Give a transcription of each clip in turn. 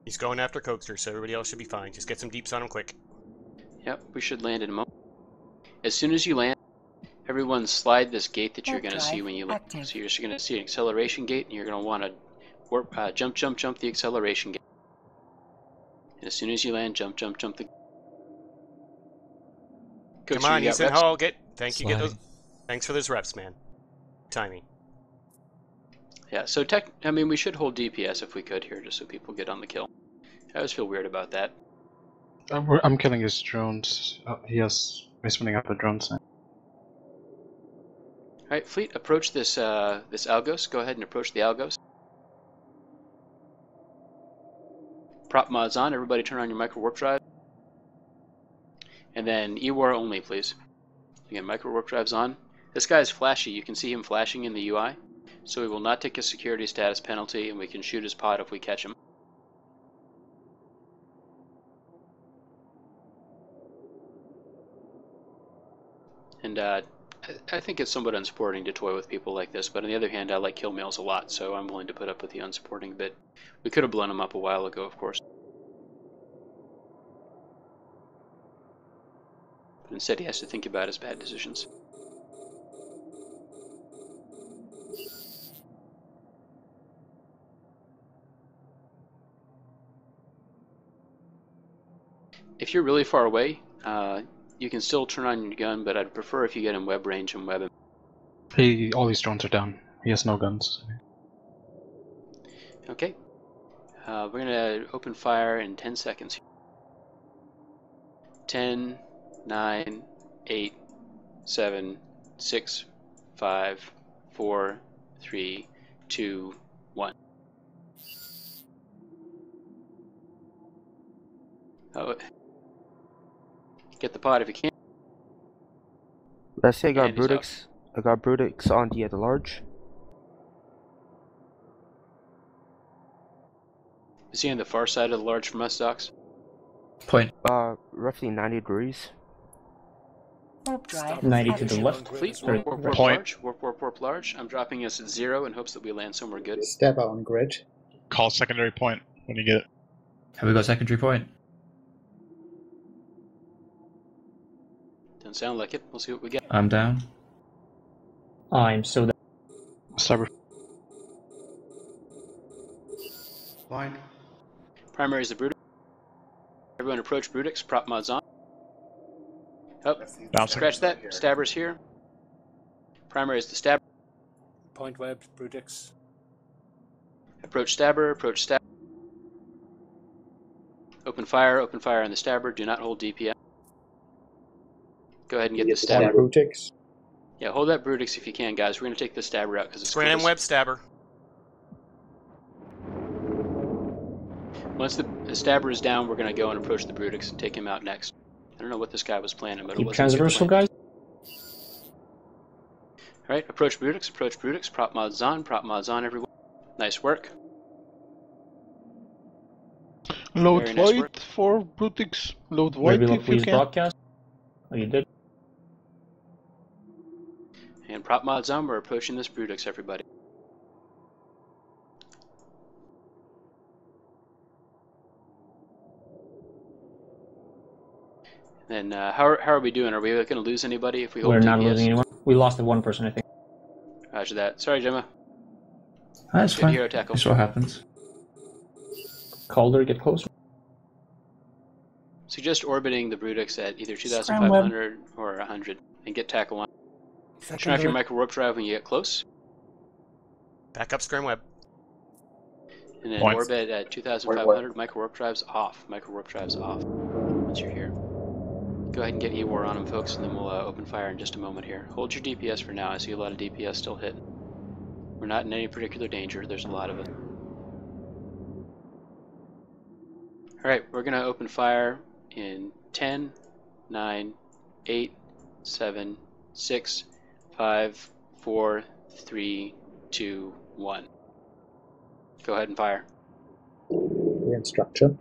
He's going after Coaster, so everybody else should be fine. Just get some deeps on him quick. Yep, we should land in a moment. As soon as you land, everyone slide this gate that you're going to see when you land. So you're just going to see an acceleration gate, and you're going to want to warp, jump the acceleration gate. And as soon as you land, jump the. Coach, come on, Ethan Hall, thank you. Get those. Thanks for those reps, man. Timing. Yeah, so we should hold DPS if we could here, just so people get on the kill. I always feel weird about that. I'm killing his drones. He's spinning up a drone sign. Alright, Fleet, approach this Algos. Go ahead and approach the Algos. Prop mods on. Everybody turn on your micro warp drive. And then EWAR only, please. Again, micro warp drive's on. This guy's flashy. You can see him flashing in the UI. So we will not take a security status penalty, and we can shoot his pod if we catch him. And I think it's somewhat unsupporting to toy with people like this, but on the other hand, I like kill mails a lot, so I'm willing to put up with the unsupporting bit. We could have blown him up a while ago, of course. But instead, he has to think about his bad decisions. If you're really far away, you can still turn on your gun, but I'd prefer if you get in web range and web him. All these drones are down. He has no guns. Okay. We're going to open fire in 10 seconds. 10, 9, 8, 7, 6, 5, 4, 3, 2, 1. Oh. Get the pod if you can. Let's say I got Brutix on the at large. Is he on the far side of the large from us, Docs? Point. Roughly 90 degrees. Warp drive 90 to the left. Fleet, warp large. Warp large. I'm dropping us at 0 in hopes that we land somewhere good. Stabber on grid. Call secondary point when you get it. Have we got secondary point? Doesn't sound like it. We'll see what we get. I'm down. I'm still down. Cyber. Line. Primary is the Brutix. Everyone approach Brutix. Prop mods on. Oh, Bouncing. scratch that. Stabber's here. Primary is the Stabber. Point web, Brutix. Approach Stabber. Open fire on the Stabber. Do not hold DPS. Go ahead and get the Stabber. Brutix. Yeah, hold that Brutix if you can, guys. We're going to take the Stabber out because it's Scram web Stabber. Once the Stabber is down, we're going to go and approach the Brutix and take him out next. I don't know what this guy was planning, but it Keep wasn't transversal, guys. Alright, approach Brutix. Prop mods on, everyone. Nice work. Load Very nice void work. for Brutix. Load void Maybe if you please can. broadcast. Oh, you did. And prop mods on, we're approaching this Brutix, everybody. Then how are we doing? Are we going to lose anybody if we hold We're not DPS? losing anyone. We lost the one person, I think. Roger that. Sorry, Gemma. That's Good fine. hero tackle. That's what happens. Calder, get closer. Suggest orbiting the Brutix at either 2,500 or 100 and get tackle on. Turn off your micro warp drive when you get close. Back up Scram web. And then Points. orbit at 2,500. Micro warp drives off. Once you're here. Go ahead and get EWAR on them, folks, and then we'll open fire in just a moment here. Hold your DPS for now. I see a lot of DPS still hit. We're not in any particular danger. There's a lot of it. Alright, we're going to open fire in 10, 9, 8, 7, 6, 5, 4, 3, 2, 1. Go ahead and fire. We're in structure.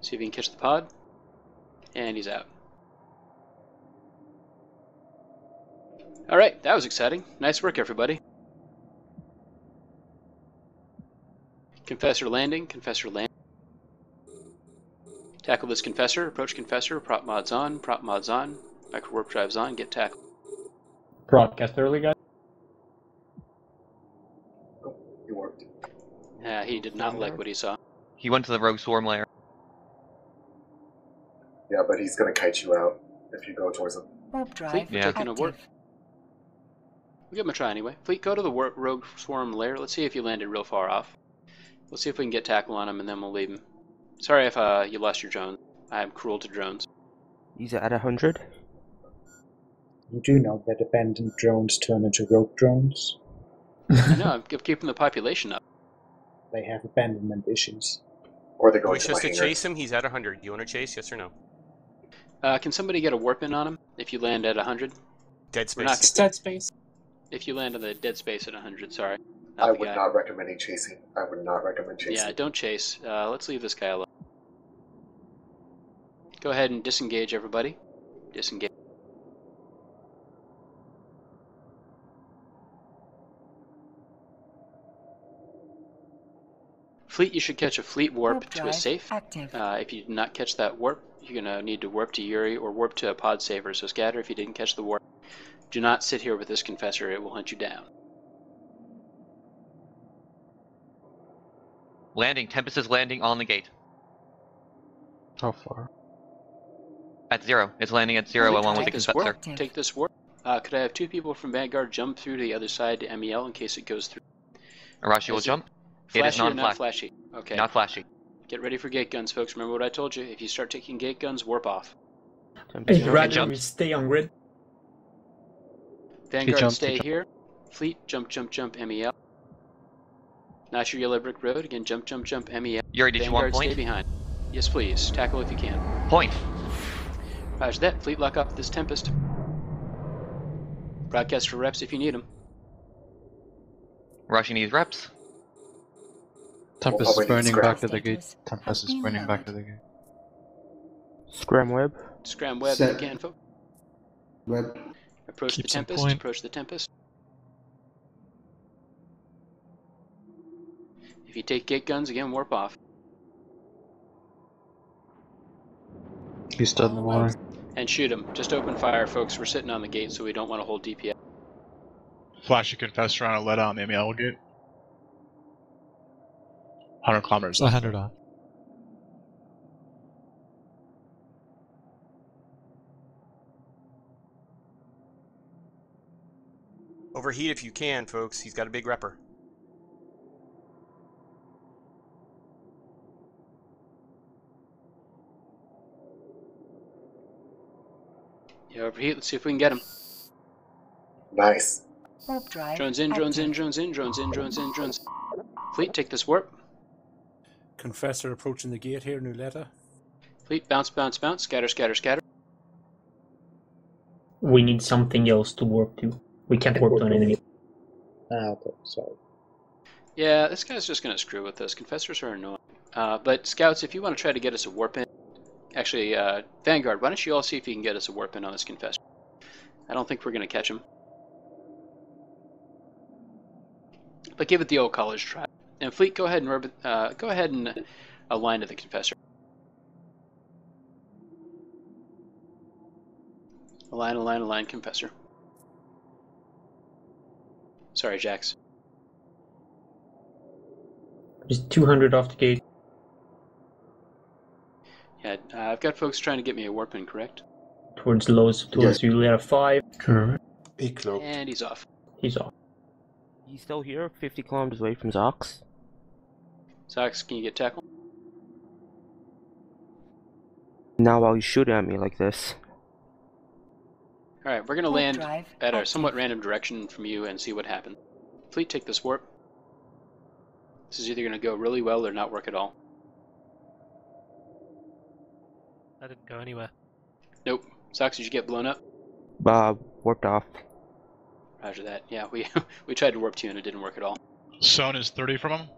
See if you can catch the pod. And he's out. Alright, that was exciting. Nice work, everybody. Confessor landing, Confessor landing. Tackle this Confessor, approach Confessor, prop mods on, micro warp drives on, get tackled. Broadcast early, guys. He worked. He did not like what he saw. He went to the rogue swarm layer. Yeah, but he's gonna kite you out if you go towards him. Warp drive Fleet, we're taking a warp. active. We'll give him a try anyway. Fleet, go to the rogue swarm layer. Let's see if you landed real far off. We'll see if we can get tackle on him, and then we'll leave him. Sorry if you lost your drone. I am cruel to drones. He's at 100. You do know that abandoned drones turn into rogue drones? I know, I'm keeping the population up. They have abandonment issues. Or they go Wish into us my to hangar. chase him. He's at 100. Do you want to chase? Yes or no? Can somebody get a warp in on him if you land at 100? Dead We're not space. Dead space. If you land on the dead space at 100, sorry. I the would guy. not recommend chasing. I would not recommend chasing. Yeah, don't chase. Let's leave this guy alone. Go ahead and disengage, everybody. Disengage. Fleet, you should catch a fleet warp to a drive safe. active. If you did not catch that warp, you're going to need to warp to Yuri or warp to a pod saver. So scatter if you didn't catch the warp. Do not sit here with this Confessor. It will hunt you down. Landing. Tempest is landing on the gate. How far? At 0. It's landing at 0 along with the Take this Confessor. warp. Take this warp. Could I have 2 people from Vanguard jump through to the other side to MEL in case it goes through? Arashi will Is it jump. It is Flashy or not non-flashy. flashy? Okay. Not flashy. Get ready for gate guns, folks. Remember what I told you? If you start taking gate guns, warp off. Tempest I'd rather jump. we stay on grid. Vanguard, jumped, stay he jumped. here. Fleet, jump, MEL. Not your yellow brick road. Again, jump, MEL. Yuri, did you want Vanguard, stay point? behind. Yes, please. Tackle if you can. Point. Roger that. Fleet, lock up this Tempest. Broadcast for reps if you need them. Arashi needs reps. Tempest is probably burning scrap. back to the gate. Status Tempest has is been burning back to lowered. the gate. Scram web. Scram web Set. if you can, folks. Web. Approach Keep the some Tempest. point. Approach the Tempest. If you take gate guns, again, warp off. He's dead in the water. And shoot him. Just open fire, folks. We're sitting on the gate, so we don't want to hold DPS. Flash a Confessor on a let out on the MEL gate. 100 kilometers. 100 off. Overheat if you can, folks. He's got a big repper. Yeah, overheat. Let's see if we can get him. Nice. Warp drive Drones in, drones in, active. drones in, drones in, drones in, drones. Fleet, take this warp. Confessor approaching the gate here, Nuleta. Fleet, bounce, bounce, bounce. Scatter, scatter, scatter. We need something else to warp to. We can't warp to an enemy. Ah, okay, sorry. Yeah, this guy's just going to screw with us. Confessors are annoying. But Scouts, if you want to try to get us a warp in, actually, Vanguard, why don't you all see if you can get us a warp in on this Confessor? I don't think we're going to catch him. But give it the old college try. And Fleet, go ahead and align to the Confessor. Align, align, align, Confessor. Sorry, Jax. Just 200 off the gate. Yeah, I've got folks trying to get me a warp in, correct? Towards lows, towards you at a 5. Correct. Be cloaked. And he's off. He's off. He's still here, 50 kilometers away from Zox. Sox, can you get tackled? Now while he's shooting at me like this. Alright, we're going to Warp land drive at a active. somewhat random direction from you and see what happens. Fleet, take this warp. This is either going to go really well or not work at all. That didn't go anywhere. Nope. Sox, did you get blown up? Warped off. Roger that. Yeah, we tried to warp to you and it didn't work at all. Zone is 30 from him.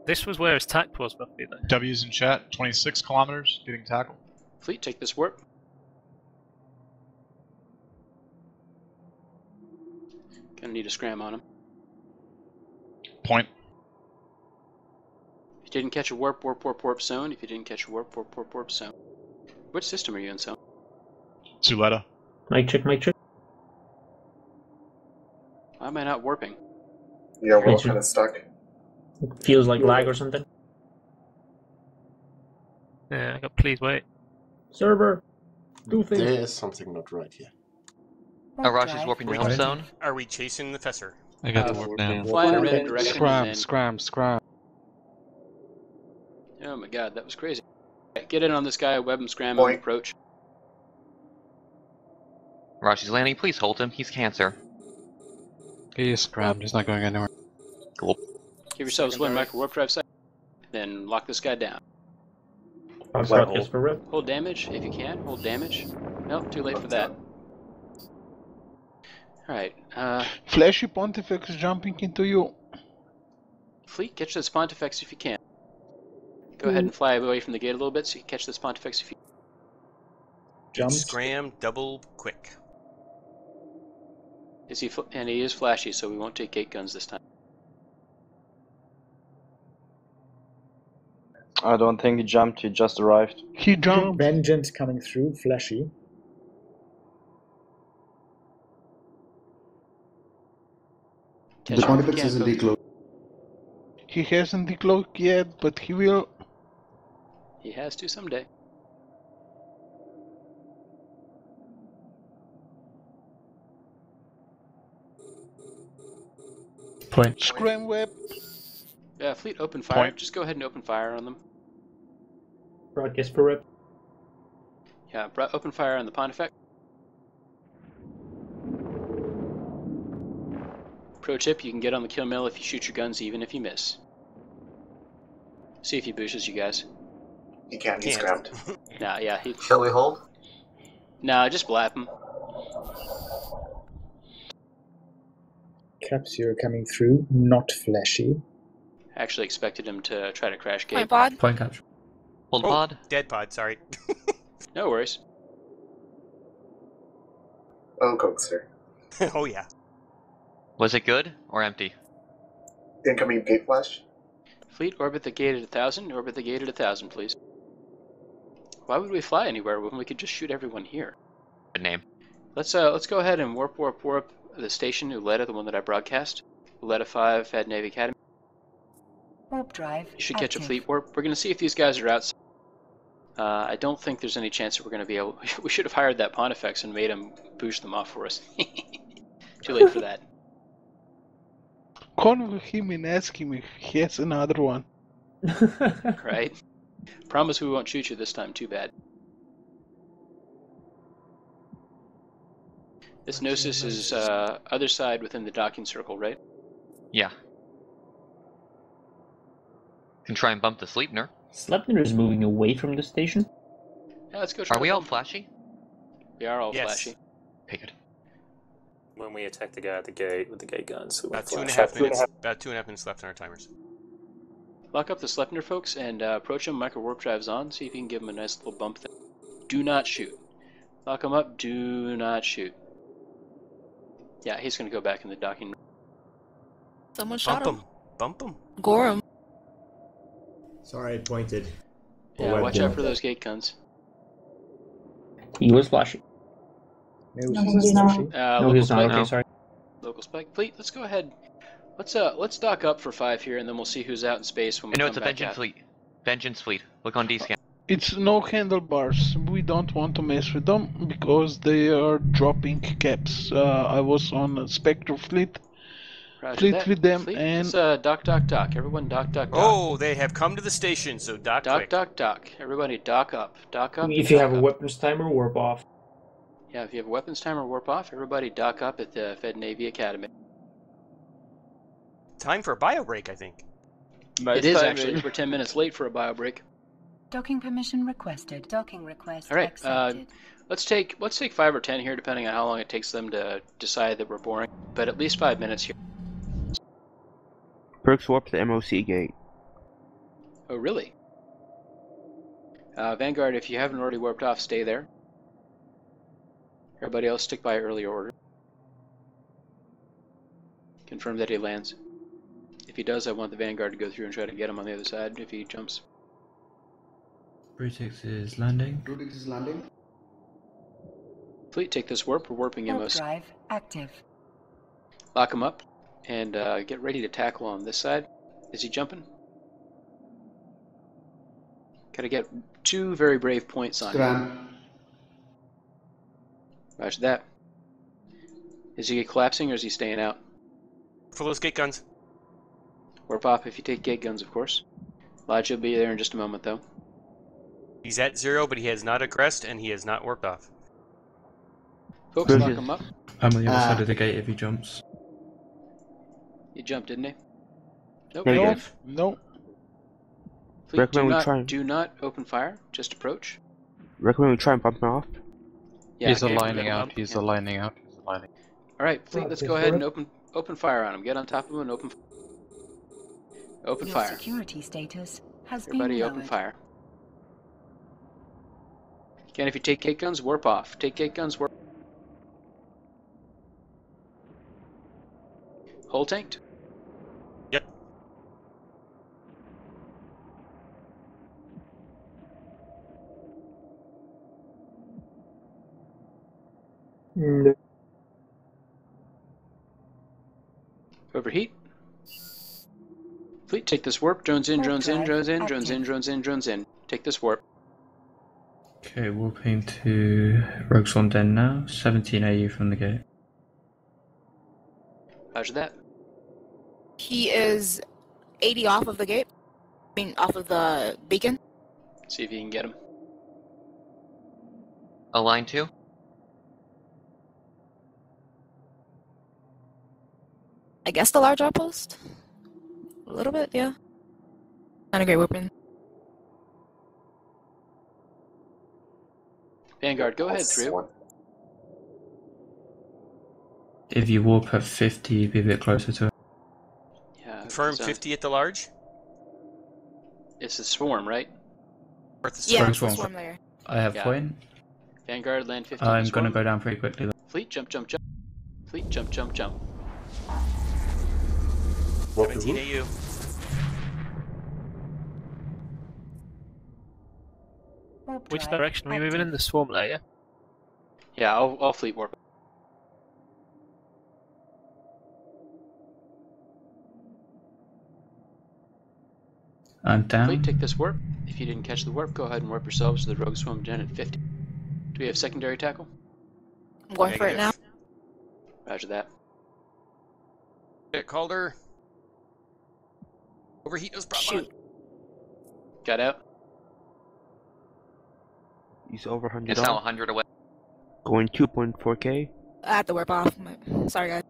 This was where his tact was, roughly, though. W's in chat. 26 kilometers. Getting tackled. Fleet, take this warp. Gonna need a scram on him. Point. If you didn't catch a warp, warp, warp, warp zone. If you didn't catch a warp, warp, warp, warp zone. Which system are you in, so? Zuleta. Mic check, mic check. Why am I not warping? Yeah, we're all kind of stuck. Feels like lag or something. Yeah, I got please wait. Server, do things. There is something not right here. Arash is warping to help zone. Are we chasing the Confessor? I got the warp down. Fly in a random direction. Scram, and then... scram, scram. Oh my god, that was crazy. Right, get in on this guy, web him, scram him, approach. Arash is landing. Please hold him. He's cancer. He is scrammed. He's not going anywhere. Cool. Give yourselves one micro warp drive side, then lock this guy down. Hold damage if you can. Hold damage. Nope, too late for that. Alright, Flashy Pontifex jumping into you. Fleet, catch this Pontifex if you can. Go ahead and fly away from the gate a little bit so you can catch this Pontifex if you Jump. Scram, double, quick. Is he and he is flashy, so we won't take gate guns this time. I don't think he jumped, he just arrived. He jumped. Vengeance coming through, flashy. The Pontifex isn't decloaked. He hasn't decloaked yet, but he will. He has to someday. Point. Scram web. Yeah, fleet open fire. Point. Just go ahead and open fire on them. Broadcast for rep. Yeah, open fire on the Pontifex. Pro tip, you can get on the kill mill if you shoot your guns even if you miss. See if he booshes you guys. He can't, he's scrammed. Nah, yeah, he... Shall we hold? Nah, just blap him. Capsule coming through, not flashy. Actually expected him to try to crash gate. pod. Point capture. Hold pod. Dead pod, sorry. No worries. Oh, Coaxer. Oh yeah. Was it good or empty? Incoming gate flash. Fleet, orbit the gate at 1,000. Orbit the gate at 1,000, please. Why would we fly anywhere when we could just shoot everyone here? Good name. Let's go ahead and warp the station Uleta, the one that I broadcast. Uleta 5 at Navy Academy. Warp drive. You should catch a fleet warp. We're going to see if these guys are outside. I don't think there's any chance that we're going to be able... We should have hired that Pontifex and made him boost them off for us. Too late for that. Call him and ask him if he has another one. Right? Promise we won't shoot you this time, too bad. This Gnosis is other side within the docking circle, right? Yeah. Can try and bump the Sleipnir. Sleipnir is moving away from the station. Yeah, let's go try Are we to all bump. flashy? We are all Yes. flashy. Okay, good. When we attack the guy at the gate with the gate guns, we About went 2.5 flash. minutes. About 2.5 minutes left on our timers. Lock up the Sleipnir, folks, and approach him. Micro warp drives on. See if you can give him a nice little bump there. Do not shoot. Lock him up. Do not shoot. Yeah, he's going to go back in the docking. Someone shot him. Bump him. Gore him. Sorry, I pointed. Yeah, watch out for those gate guns. He was flashy. No, he's not. No, Local he's not. spike. Okay, sorry. Local spike. Fleet, let's go ahead. Let's dock up for 5 here, and then we'll see who's out in space when we I know come it's a back Vengeance out. fleet. Vengeance fleet. Look on D-scan. It's no handlebars. We don't want to mess with them because they are dropping caps. I was on Spectre fleet. Roger Fleet that. with them Fleet, and let's dock. Everyone dock. Oh, they have come to the station, so dock quick. Dock. Everybody dock up. Dock up. If you dock have a up. weapons timer, warp off. Yeah, if you have a weapons timer, warp off. Everybody dock up at the Fed Navy Academy. Time for a bio break, I think. It is actually. We're 10 minutes late for a bio break. Docking permission requested. Docking request All right. accepted. Let's take 5 or 10 here, depending on how long it takes them to decide that we're boring. But at least 5 minutes here. Perks warp to the MOC gate. Oh, really? Vanguard, if you haven't already warped off, stay there. Everybody else stick by earlier order. Confirm that he lands. If he does, I want the Vanguard to go through and try to get him on the other side if he jumps. Brutix is landing. Brutix is landing. Fleet, take this warp. We're warping him. Warp drive active. Lock him up and get ready to tackle on this side. Is he jumping? Gotta get 2 very brave points on him. Roger that. Is he collapsing or is he staying out? For those gate guns. Warp off if you take gate guns, of course. Lodge will be there in just a moment, though. He's at 0, but he has not aggressed and he has not warped off. Folks, lock him up. I'm on the other side of the gate if he jumps. He jumped, didn't he? Nope. Negative. Nope. Fleet, do not open fire. Just approach. Recommend we try and bump him off. Yeah, he's okay, aligning out. He's aligning out. He's aligning. All right, Fleet. Let's go ahead and open fire on him. Get on top of him and open Your fire. security status has Everybody, been open lowered. fire. Again, if you take gate guns, warp off. Take gate guns, warp. Hull tanked. Yep. No. Overheat. Fleet, take this warp. Drones in, drones in, drones in, drones in, drones in, drones in. Take this warp. Okay, warping to Rogue Swarm Den now. 17 AU from the gate. Roger that. He is 80 off of the gate. I mean, off of the beacon. See if you can get him. Align 2. I guess the large outpost? A little bit, yeah. Not a great weapon. Vanguard, go ahead through. If you warp at 50, be a bit closer to it. Yeah. Confirm 50 at the large? It's a swarm, right? Yeah, Rogue swarm. Swarm. There. I have Yeah. point. Vanguard, land 50. I'm going to go down pretty quickly though. Fleet, jump, jump, jump. Fleet, jump, jump, jump. 17 AU. Which direction are we moving in? The swarm layer? Yeah, I'll fleet warp. I'm down. Fleet, take this warp. If you didn't catch the warp, go ahead and warp yourselves to the Rogue Swarm Den at 50. Do we have secondary tackle? I'm going for it now. Roger that. Calder. Overheat those prop on. Got out. He's over 100. It's now 100 away. Going 2.4k. I have to warp off. Sorry, guys.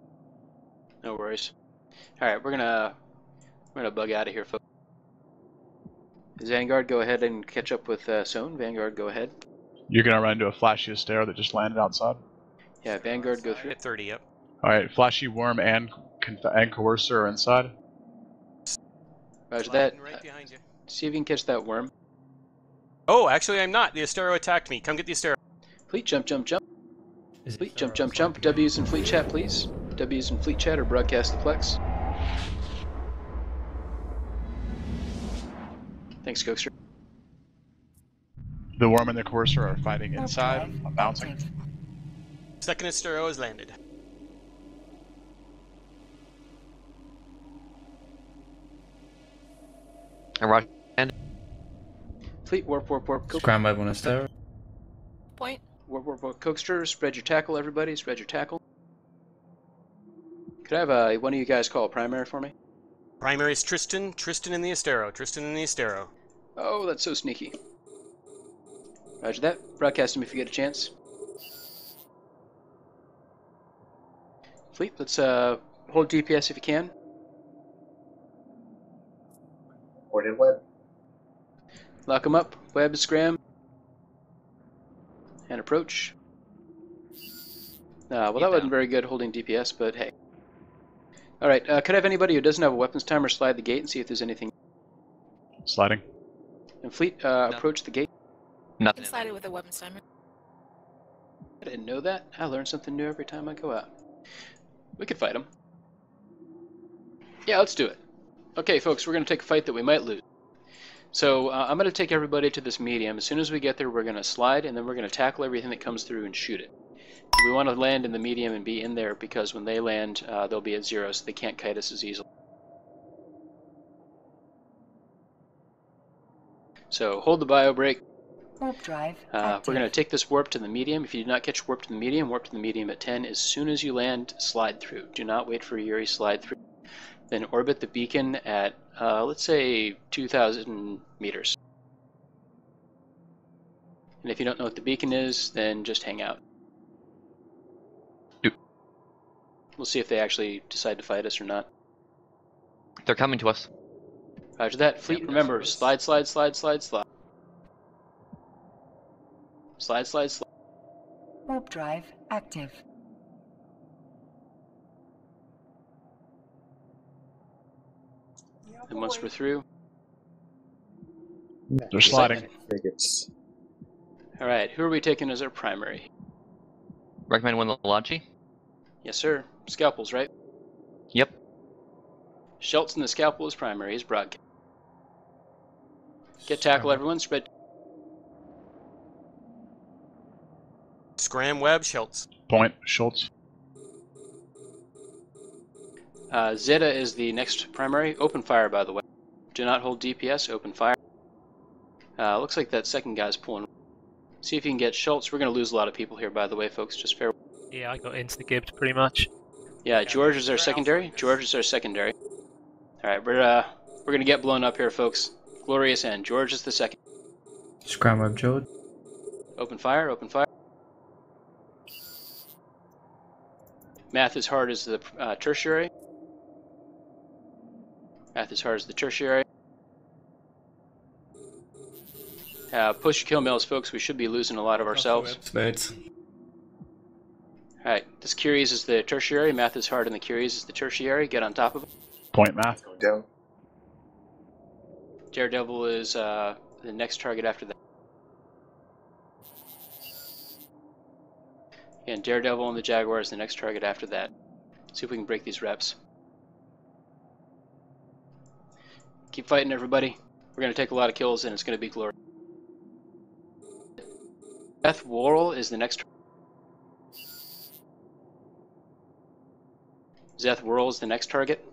No worries. Alright, we're gonna bug out of here, folks. Vanguard, go ahead and catch up with Sohn. Vanguard, go ahead. You're gonna run into a flashy Astero that just landed outside. Yeah, Vanguard, go through. At 30, yep. Alright, flashy worm and coercer are inside. Roger that. Right behind you. See if you can catch that worm. Oh, actually I'm not. The Astero attacked me. Come get the Astero. Fleet, jump, jump, jump. Fleet, jump, jump, jump. W's in fleet chat, please. W's in fleet chat or broadcast the Plex. Thanks, Coaster. The worm and the coercer are fighting inside. I'm bouncing. Second Astero has landed. And Roger. And Fleet, warp, warp, warp. Coaster. Scram web on Astero. Point. Warp, warp, warp. Coaster, spread your tackle, everybody. Spread your tackle. Could I have one of you guys call a primary for me? Primary is Tristan. Tristan in the Astero. Tristan in the Astero. Oh, that's so sneaky. Roger that. Broadcast him if you get a chance. Fleet, let's hold DPS if you can. Ordered web. Lock him up. Web, scram. And approach. Well, that wasn't very good holding DPS, but hey. Alright, could I have anybody who doesn't have a weapons timer slide the gate and see if there's anything? Sliding. And Fleet, approach the gate. Nothing. Slided with a weapons timer. I didn't know that. I learn something new every time I go out. We could fight him. Yeah, let's do it. Okay, folks, we're going to take a fight that we might lose. So I'm going to take everybody to this medium. As soon as we get there, we're going to slide, and then we're going to tackle everything that comes through and shoot it. We want to land in the medium and be in there because when they land, they'll be at 0, so they can't kite us as easily. So hold the bio break. Warp drive. We're going to take this warp to the medium. If you do not catch warp to the medium at 10. As soon as you land, slide through. Do not wait for Yuri, slide through. Then orbit the beacon at, let's say, 2,000 meters. And if you don't know what the beacon is, then just hang out. We'll see if they actually decide to fight us or not. They're coming to us. Roger that. Fleet, remember, slide, slide, slide, slide, slide. Slide, slide, slide. Warp drive active. And once we're through... They're sliding. Frigates. Alright, who are we taking as our primary? Recommend one Logi? Yes, sir. Scalpels, right? Yep. Shelton the Scalpel is primary, is broadcast. Get tackle, everyone. Spread. Scram Webb, Schultz. Point, Schultz. Zeta is the next primary. Open fire, by the way. Do not hold DPS, open fire. Looks like that second guy's pulling. See if you can get Schultz. We're going to lose a lot of people here, by the way, folks. Just fair. Yeah, I got insta-gibbed pretty much. Yeah, George is our secondary. George is our secondary. Alright, we're going to get blown up here, folks. Glorious end. George is the second. Scram web, George. Open fire, open fire. Math is hard as the tertiary. Math is hard as the tertiary. Push your kill mills, folks. We should be losing a lot of ourselves. Alright, this Curious is the tertiary. Math is hard and the Curious is the tertiary. Get on top of it. Point math. Go down. Daredevil is the next target after that. And Daredevil and the Jaguar is the next target after that. See if we can break these reps. Keep fighting, everybody. We're going to take a lot of kills and it's going to be glorious. Death Worrell is the next. Zeth Worrell is the next target.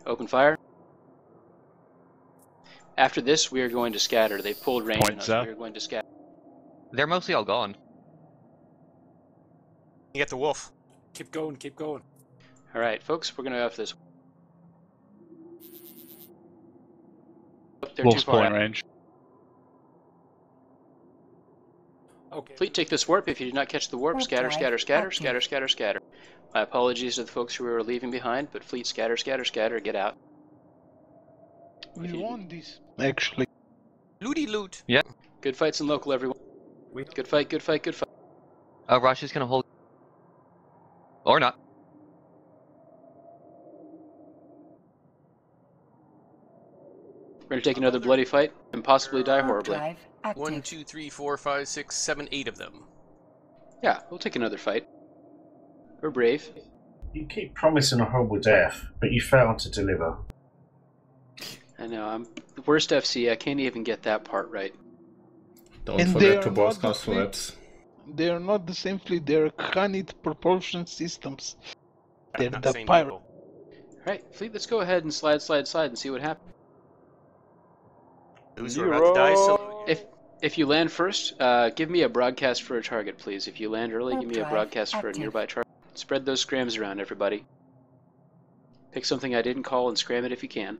Open fire. After this, we are going to scatter. They pulled range on us. We are going to scatter. They're mostly all gone. You get the wolf. Keep going, keep going. Alright, folks, we're going to go after this. They're Wolf's too far pulling out. range. Okay. Fleet, take this warp. If you did not catch the warp, scatter, scatter, scatter, scatter, scatter, scatter. My apologies to the folks who are leaving behind, but Fleet, scatter, scatter, scatter, get out. We won this, actually. Looty loot. Yeah. Good fights in local, everyone. Good fight, good fight, good fight. Rush is gonna hold. Or not. We're going to take another bloody fight and possibly die horribly. 1, 2, 3, 4, 5, 6, 7, 8 of them. Yeah, we'll take another fight. We're brave. You keep promising a horrible death, but you fail to deliver. I know, I'm the worst FC. I can't even get that part right. Don't forget to broadcast webs. They are not the same fleet, they are Khanid propulsion systems. They're the pirate. Alright, Fleet, let's go ahead and slide, slide, slide and see what happens. We're about to die, so... If you land first, give me a broadcast for a target, please. If you land early, give me a broadcast for a nearby target. Spread those scrams around, everybody. Pick something I didn't call and scram it if you can.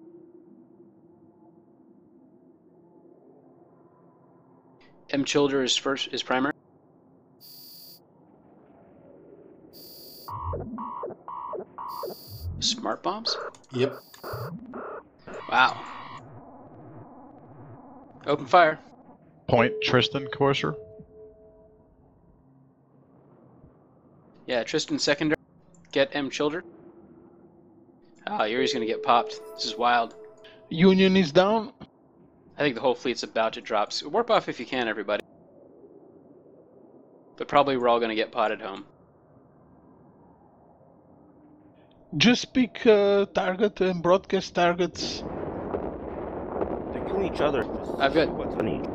M. Childer is primary. Smart bombs? Yep. Wow. Open fire. Point, Tristan, Courser. Yeah, Tristan secondary. Get M. Childer. Oh, Yuri's gonna get popped. This is wild. Union is down. I think the whole fleet's about to drop. So warp off if you can, everybody. But probably we're all gonna get potted home. Just pick target and broadcast targets. They're killing each other. I've got. What's on each.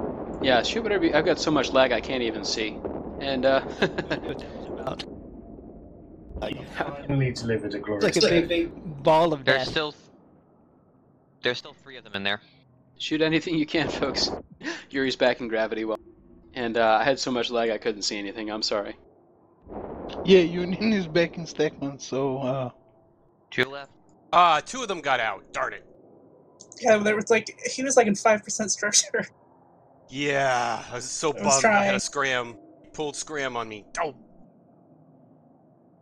Yeah, shoot whatever. I've got so much lag I can't even see. And You finally delivered a glorious It's like a big ball of There's death. still 3 of them in there. shoot anything you can, folks. Yuri's back in gravity well. And I had so much lag I couldn't see anything. I'm sorry. Yeah, Union is back in Stackman, so 2 left. 2 of them got out. Darn it. Yeah, there was like he was like in 5% structure. Yeah, I was so bummed. I had a scram. He pulled scram on me. Oh,